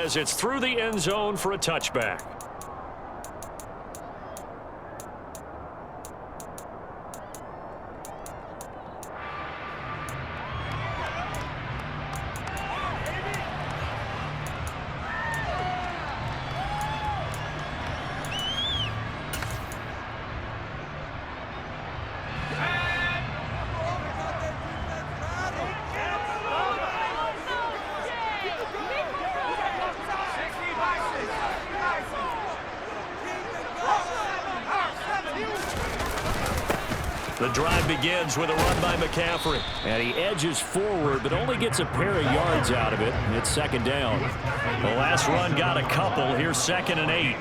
as it's through the end zone for a touchback. The drive begins with a run by McCaffrey. And he edges forward, but only gets a pair of yards out of it. It's second down. The last run got a couple. Here's 2nd and 8.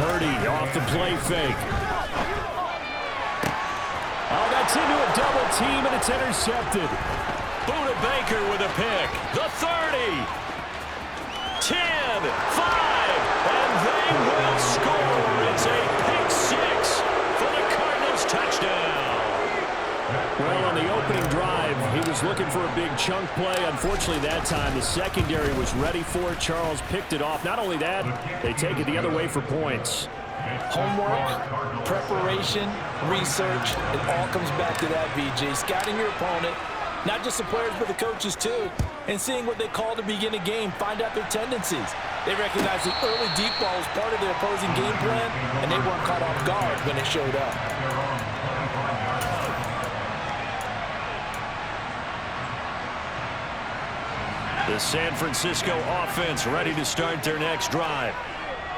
Purdy off the play fake. Oh, that's into a double team, and it's intercepted. Buda Baker with a pick. The 30. 10, 5, and they will score. It's a pick six for the Cardinals touchdown. Well, on the opening drive, he was looking for a big chunk play. Unfortunately, that time, the secondary was ready for it. Charles picked it off. Not only that, they take it the other way for points. Homework, preparation, research, it all comes back to that, VJ. Scouting your opponent, not just the players, but the coaches too, and seeing what they call to begin a game, find out their tendencies. They recognize the early deep ball was part of their opposing game plan, and they weren't caught off guard when it showed up. The San Francisco offense ready to start their next drive.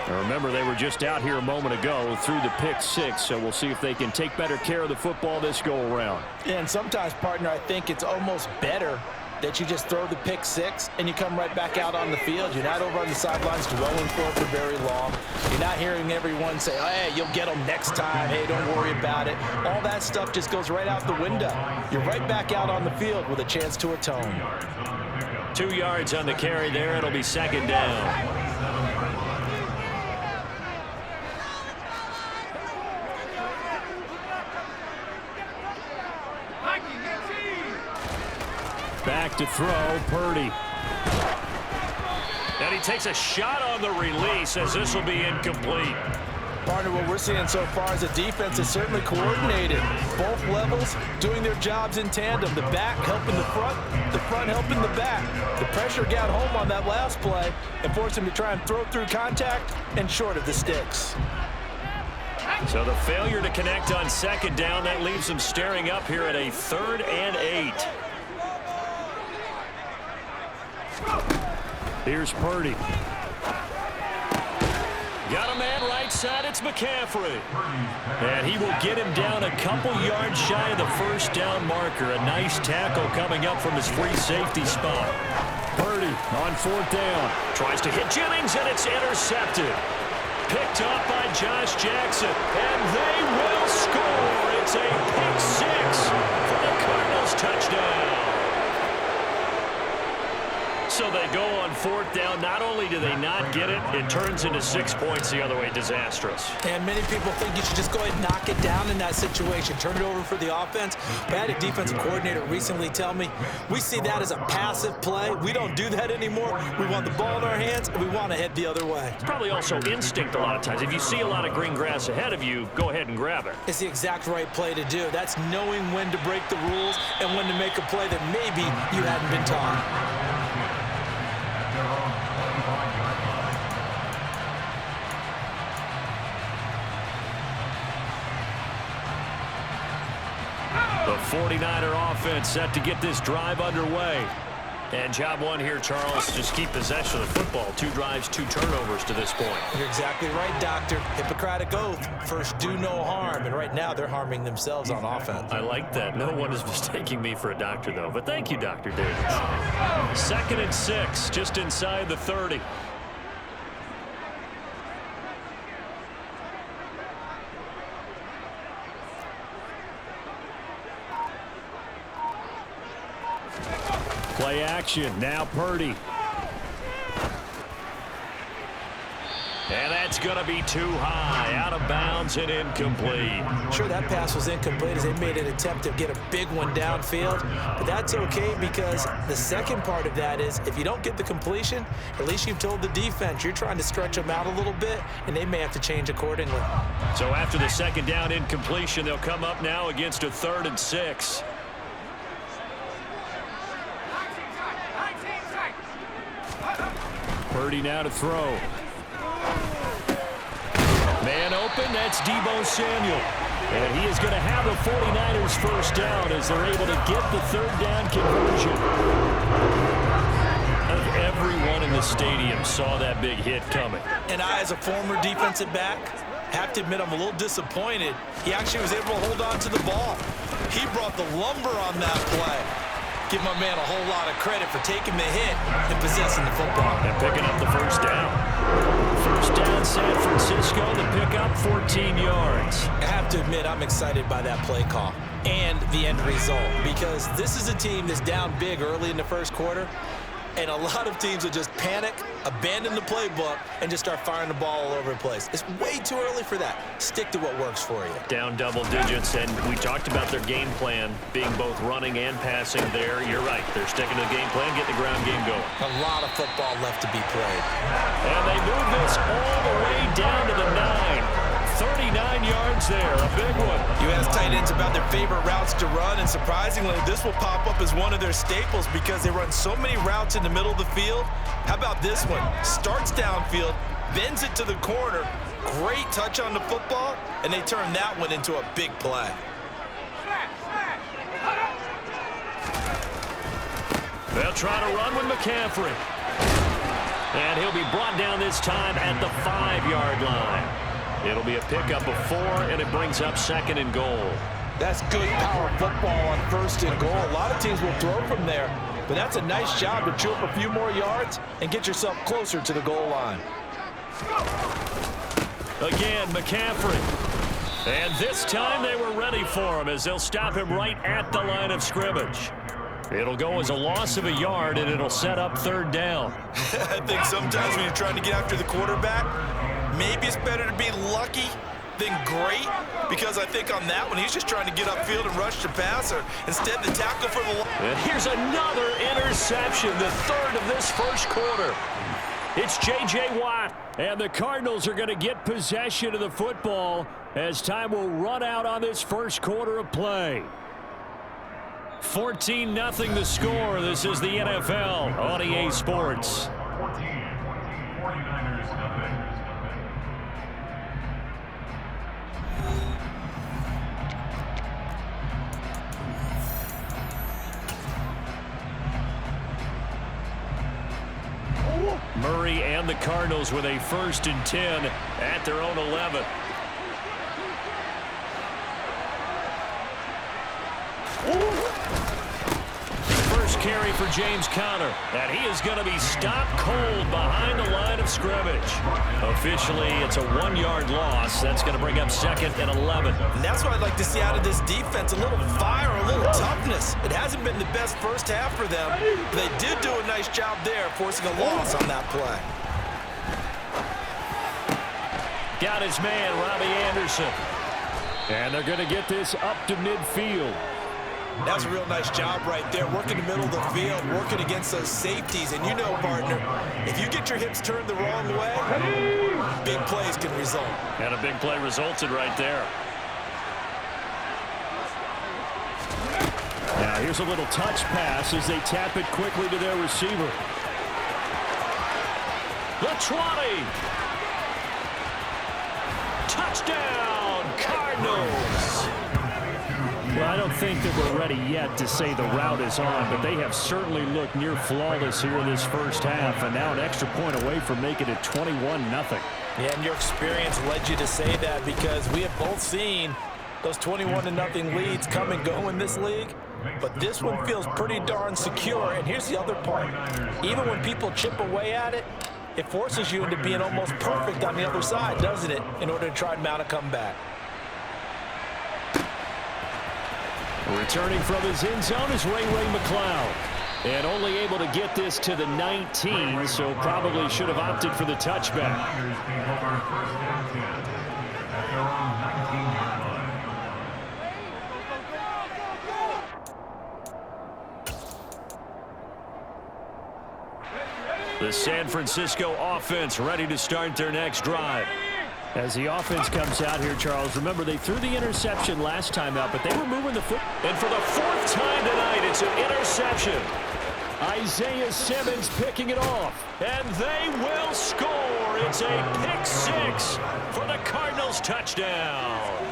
Now remember, they were just out here a moment ago through the pick six, so we'll see if they can take better care of the football this go-around. And sometimes, partner, I think it's almost better that you just throw the pick six and you come right back out on the field. You're not over on the sidelines dwelling for very long. You're not hearing everyone say, oh, hey, you'll get them next time. Hey, don't worry about it. All that stuff just goes right out the window. You're right back out on the field with a chance to atone. 2 yards on the carry there. It'll be second down. Back to throw, Purdy. And he takes a shot on the release as this will be incomplete. Partner, what we're seeing so far is the defense is certainly coordinated. Both levels doing their jobs in tandem. The back helping the front helping the back. The pressure got home on that last play and forced him to try and throw through contact and short of the sticks. So the failure to connect on second down, that leaves them staring up here at a 3rd and 8. Here's Purdy. Got a man right side, it's McCaffrey. And he will get him down a couple yards shy of the first down marker. A nice tackle coming up from his free safety spot. Purdy on 4th down. Tries to hit Jennings, and it's intercepted. Picked up by Josh Jackson. And they will score. It's a pick six for the Cardinals touchdown. So they go on 4th down. Not only do they not get it, it turns into 6 points the other way. Disastrous. And many people think you should just go ahead and knock it down in that situation. Turn it over for the offense. But I had a defensive coordinator recently tell me, we see that as a passive play. We don't do that anymore. We want the ball in our hands, and we want to head the other way. It's probably also instinct a lot of times. If you see a lot of green grass ahead of you, go ahead and grab it. It's the exact right play to do. That's knowing when to break the rules and when to make a play that maybe you hadn't been taught. The 49er offense set to get this drive underway. And job one here, Charles, just keep possession of the football. 2 drives, 2 turnovers to this point. You're exactly right, Doctor. Hippocratic oath. First, do no harm. And right now, they're harming themselves on offense. I like that. No one is mistaking me for a doctor, though. But thank you, Dr. Davis. 2nd and 6, just inside the 30. Play action. Now Purdy. And that That's going to be too high, out of bounds and incomplete. Sure, that pass was incomplete as they made an attempt to get a big one downfield, but that's okay because the second part of that is if you don't get the completion, at least you've told the defense you're trying to stretch them out a little bit, and they may have to change accordingly. So after the second down incompletion, they'll come up now against a 3rd and 6. Purdy now to throw. Man open, that's Deebo Samuel. And he is going to have a 49ers first down as they're able to get the 3rd down conversion. Everyone in the stadium saw that big hit coming. And I, as a former defensive back, have to admit I'm a little disappointed. He actually was able to hold on to the ball. He brought the lumber on that play. Give my man a whole lot of credit for taking the hit and possessing the football. And picking up the first down. First down, San Francisco, the pickup, 14 yards. I have to admit I'm excited by that play call and the end result because this is a team that's down big early in the first quarter, and a lot of teams will just panic, abandon the playbook, and just start firing the ball all over the place. It's way too early for that. Stick to what works for you. Down double digits, and we talked about their game plan being both running and passing there. You're right. They're sticking to the game plan, getting the ground game going. A lot of football left to be played. And they move this all the way down to the 9. 39 yards there, a big one. You ask tight ends about their favorite routes to run, and surprisingly, this will pop up as one of their staples because they run so many routes in the middle of the field. How about this one? Starts downfield, bends it to the corner, great touch on the football, and they turn that one into a big play. They'll try to run with McCaffrey. And he'll be brought down this time at the 5-yard line. It'll be a pickup of 4, and it brings up 2nd and goal. That's good power football on 1st and goal. A lot of teams will throw from there, but that's a nice job to chew up a few more yards and get yourself closer to the goal line. Again, McCaffrey. And this time they were ready for him as they'll stop him right at the line of scrimmage. It'll go as a loss of a yard, and it'll set up 3rd down. I think sometimes when you're trying to get after the quarterback, maybe it's better to be lucky than great, because I think on that one, he's just trying to get upfield and rush the passer. Instead, the tackle for the... And here's another interception, the 3rd of this first quarter. It's J.J. Watt, and the Cardinals are going to get possession of the football as time will run out on this first quarter of play. 14-0 the score. This is the NFL on EA Sports. Murray and the Cardinals with a 1st and 10 at their own 11. First carry for James Conner, and he is going to be stopped cold behind the line of scrimmage. Officially, it's a 1-yard loss. That's going to bring up 2nd and 11. And that's what I'd like to see out of this defense, a little fire, a little toughness. It hasn't been the best first half for them, but they did do a nice job there, forcing a loss on that play. Got his man, Robbie Anderson. And they're going to get this up to midfield. That's a real nice job right there, working the middle of the field, working against those safeties. And you know, partner, if you get your hips turned the wrong way, big plays can result. And a big play resulted right there. Now here's a little touch pass as they tap it quickly to their receiver. The 20. Touchdown, Cardinals. Well, I don't think that we're ready yet to say the route is on, but they have certainly looked near flawless here in this first half, and now an extra point away from making it 21-0. Yeah, and your experience led you to say that because we have both seen those 21-0 leads come and go in this league, but this one feels pretty darn secure. And here's the other part. Even when people chip away at it, it forces you into being almost perfect on the other side, doesn't it, in order to try and mount a comeback. Returning from his end zone is Ray McCloud. And only able to get this to the 19, so probably should have opted for the touchback. The San Francisco offense ready to start their next drive. As the offense comes out here, Charles, remember they threw the interception last time out, but they were moving the foot. And for the 4th time tonight, it's an interception. Isaiah Simmons picking it off. And they will score. It's a pick 6 for the Cardinals touchdown.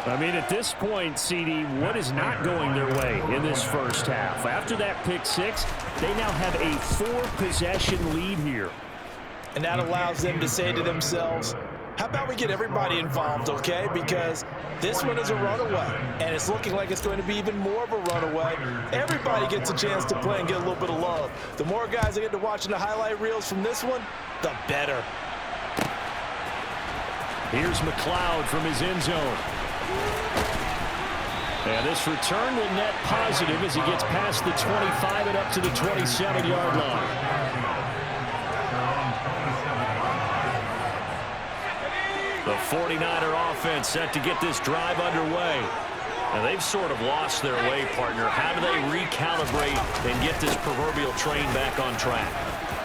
I mean, at this point, CD, what is not going their way in this first half? After that pick 6, they now have a 4-possession lead here. And that allows them to say to themselves, how about we get everybody involved, okay? Because this one is a runaway, and it's looking like it's going to be even more of a runaway. Everybody gets a chance to play and get a little bit of love. The more guys that get to watching the highlight reels from this one, the better. Here's McLeod from his end zone. And this return will net positive as he gets past the 25 and up to the 27-yard line. The 49er offense set to get this drive underway. And they've sort of lost their way, partner. How do they recalibrate and get this proverbial train back on track?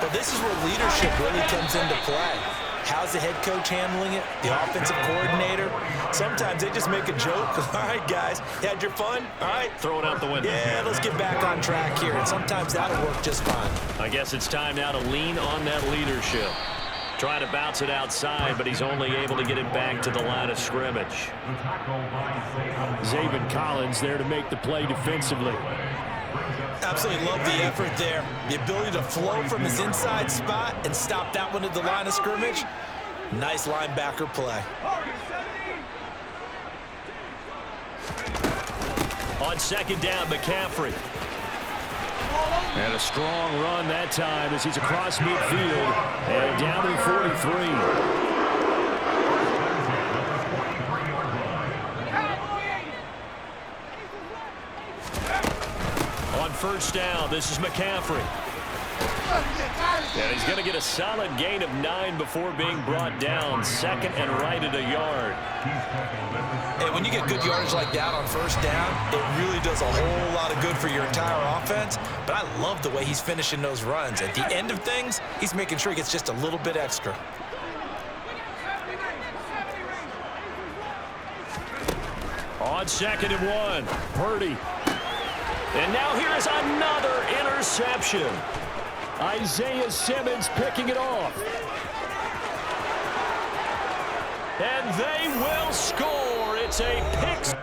Well, this is where leadership really comes into play. How's the head coach handling it? The offensive coordinator? Sometimes they just make a joke. All right, guys, you had your fun? All right. Throw it out the window. Yeah, let's get back on track here. And sometimes that'll work just fine. I guess it's time now to lean on that leadership. Trying to bounce it outside, but he's only able to get it back to the line of scrimmage. Zaven Collins there to make the play defensively. Absolutely love the effort there. The ability to flow from his inside spot and stop that one at the line of scrimmage. Nice linebacker play. On second down, McCaffrey. And a strong run that time as he's across midfield and down to 43. On first down, this is McCaffrey. And he's going to get a solid gain of 9 before being brought down. Second and right at a yard. Hey, when you get good yardage like that on first down, it really does a whole lot of good for your entire offense. But I love the way he's finishing those runs. At the end of things, he's making sure he gets just a little bit extra. On second and 1, Purdy. And now here is another interception. Isaiah Simmons picking it off. And they will score. It's a pick.